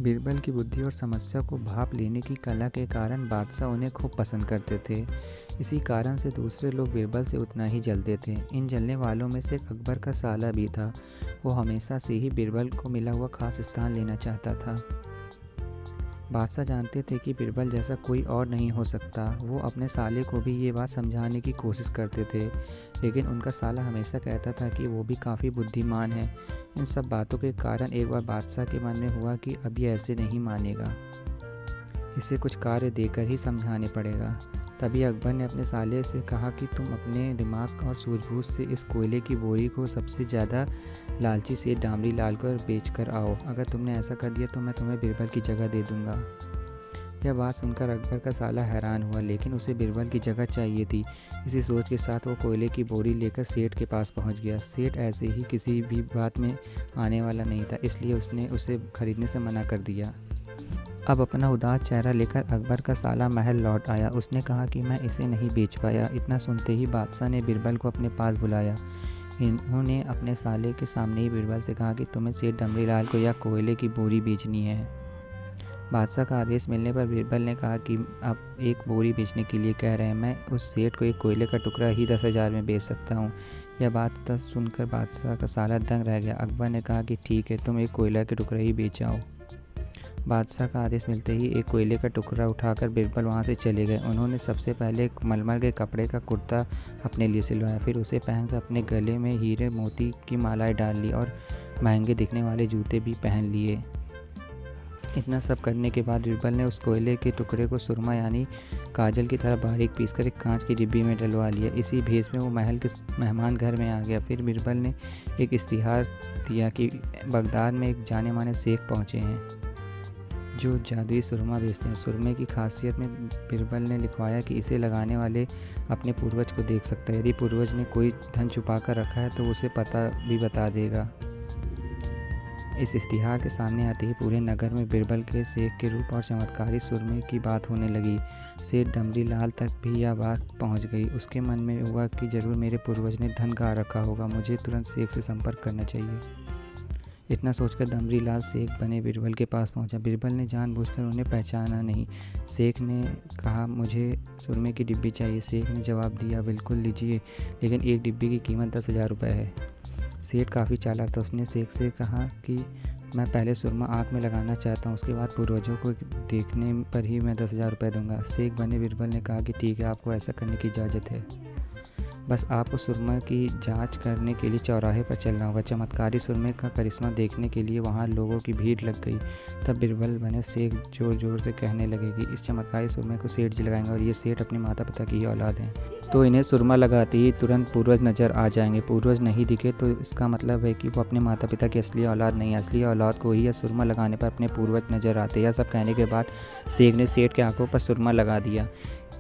बीरबल की बुद्धि और समस्या को भांप लेने की कला के कारण बादशाह उन्हें खूब पसंद करते थे। इसी कारण से दूसरे लोग बीरबल से उतना ही जलते थे। इन जलने वालों में से एक अकबर का साला भी था। वो हमेशा से ही बीरबल को मिला हुआ खास स्थान लेना चाहता था। बादशाह जानते थे कि बीरबल जैसा कोई और नहीं हो सकता। वो अपने साले को भी ये बात समझाने की कोशिश करते थे, लेकिन उनका साला हमेशा कहता था कि वो भी काफ़ी बुद्धिमान है। इन सब बातों के कारण एक बार बादशाह के मन में हुआ कि अब ये ऐसे नहीं मानेगा, इसे कुछ कार्य देकर ही समझाने पड़ेगा। तभी अकबर ने अपने साले से कहा कि तुम अपने दिमाग और सूझबूझ से इस कोयले की बोरी को सबसे ज़्यादा लालची सेठ डामरी लाल को बेच कर आओ। अगर तुमने ऐसा कर दिया तो मैं तुम्हें बीरबल की जगह दे दूंगा। यह बात सुनकर अकबर का साला हैरान हुआ, लेकिन उसे बीरबल की जगह चाहिए थी। इसी सोच के साथ वो कोयले की बोरी लेकर सेठ के पास पहुंच गया। सेठ ऐसे ही किसी भी बात में आने वाला नहीं था, इसलिए उसने उसे खरीदने से मना कर दिया। अब अपना उदास चेहरा लेकर अकबर का साला महल लौट आया। उसने कहा कि मैं इसे नहीं बेच पाया। इतना सुनते ही बादशाह ने बीरबल को अपने पास बुलाया। इन्होंने अपने साले के सामने ही बीरबल से कहा कि तुम्हें सेठ डमरी लाल को यह कोयले की बोरी बेचनी है। बादशाह का आदेश मिलने पर बीरबल ने कहा कि आप एक बोरी बेचने के लिए कह रहे हैं, मैं उस सेठ को एक कोयले का टुकड़ा ही 10,000 में बेच सकता हूँ। यह बात सुनकर बादशाह का साला दंग रह गया। अकबर ने कहा कि ठीक है, तुम एक कोयला के टुकड़ा ही बेच आओ। बादशाह का आदेश मिलते ही एक कोयले का टुकड़ा उठाकर बीरबल वहाँ से चले गए। उन्होंने सबसे पहले एक मलमल के कपड़े का कुर्ता अपने लिए सिलवाया, फिर उसे पहनकर अपने गले में हीरे मोती की मालाएं डाल ली और महंगे दिखने वाले जूते भी पहन लिए। इतना सब करने के बाद बीरबल ने उस कोयले के टुकड़े को सुरमा यानी काजल की तरह बारीक पीसकर एक कांच की डिब्बी में डलवा लिया। इसी भेष में वो महल के मेहमान घर में आ गया। फिर बीरबल ने एक इश्तिहार दिया कि बगदाद में एक जाने माने शेख पहुँचे हैं जो जादुई सुरमा बेचते हैं। सुरमे की खासियत में बीरबल ने लिखवाया कि इसे लगाने वाले अपने पूर्वज को देख सकता है। यदि पूर्वज ने कोई धन छुपा कर रखा है तो उसे पता भी बता देगा। इस इश्तिहार के सामने आते ही पूरे नगर में बीरबल के शेख के रूप और चमत्कारी सुरमे की बात होने लगी। सेठ डमरी लाल तक भी यह बात पहुंच गई। उसके मन में हुआ कि जरूर मेरे पूर्वज ने धन गा रखा होगा, मुझे तुरंत शेख से संपर्क करना चाहिए। इतना सोचकर डमरी लाल शेख बने बीरबल के पास पहुंचा। बीरबल ने जानबूझकर उन्हें पहचाना नहीं। शेख ने कहा, मुझे सुरमे की डिब्बी चाहिए। शेख ने जवाब दिया, बिल्कुल लीजिए, लेकिन एक डिब्बी की कीमत 10,000 रुपये है। सेठ काफ़ी चालाक था। उसने शेख से कहा कि मैं पहले सुरमा आँख में लगाना चाहता हूँ, उसके बाद पूर्वजों को देखने पर ही मैं 10,000 रुपये दूंगा। शेख बने बीरबल ने कहा कि ठीक है, आपको ऐसा करने की इजाज़त है, बस आपको सुरमा की जांच करने के लिए चौराहे पर चलना होगा। चमत्कारी सुरमे का करिश्मा देखने के लिए वहां लोगों की भीड़ लग गई। तब बीरबल बने शेख जोर जोर से कहने लगे कि इस चमत्कारी सुरमे को सेठ जी लगाएंगे और ये सेठ अपने माता पिता की ही औलाद हैं, तो इन्हें सुरमा लगाते ही तुरंत पूर्वज नज़र आ जाएंगे। पूर्वज नहीं दिखे तो इसका मतलब है कि वो अपने माता पिता की असली औलाद नहीं है। असली औलाद को ही यह सुरमा लगाने पर अपने पूर्वज नज़र आते। यह सब कहने के बाद शेख ने सेठ के आंखों पर सुरमा लगा दिया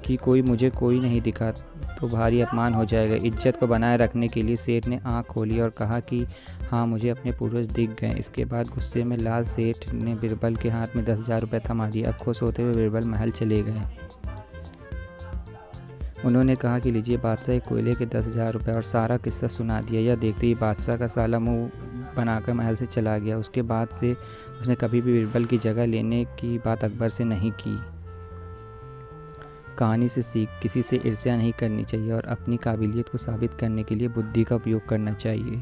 कि मुझे कोई नहीं दिखा तो भारी अपमान हो जाएगा। इज्जत को बनाए रखने के लिए सेठ ने आंख खोली और कहा कि हाँ, मुझे अपने पूर्वज दिख गए। इसके बाद गुस्से में लाल सेठ ने बीरबल के हाथ में 10,000 रुपये थमा दिए। अब खुश होते हुए बीरबल महल चले गए। उन्होंने कहा कि लीजिए बादशाह, कोयले के 10,000 रुपये, और सारा किस्सा सुना दिया। यह देखते ही बादशाह का साला मुंह बनाकर महल से चला गया। उसके बाद से उसने कभी भी बीरबल की जगह लेने की बात अकबर से नहीं की। कहानी से सीख, किसी से ईर्ष्या नहीं करनी चाहिए और अपनी काबिलियत को साबित करने के लिए बुद्धि का उपयोग करना चाहिए।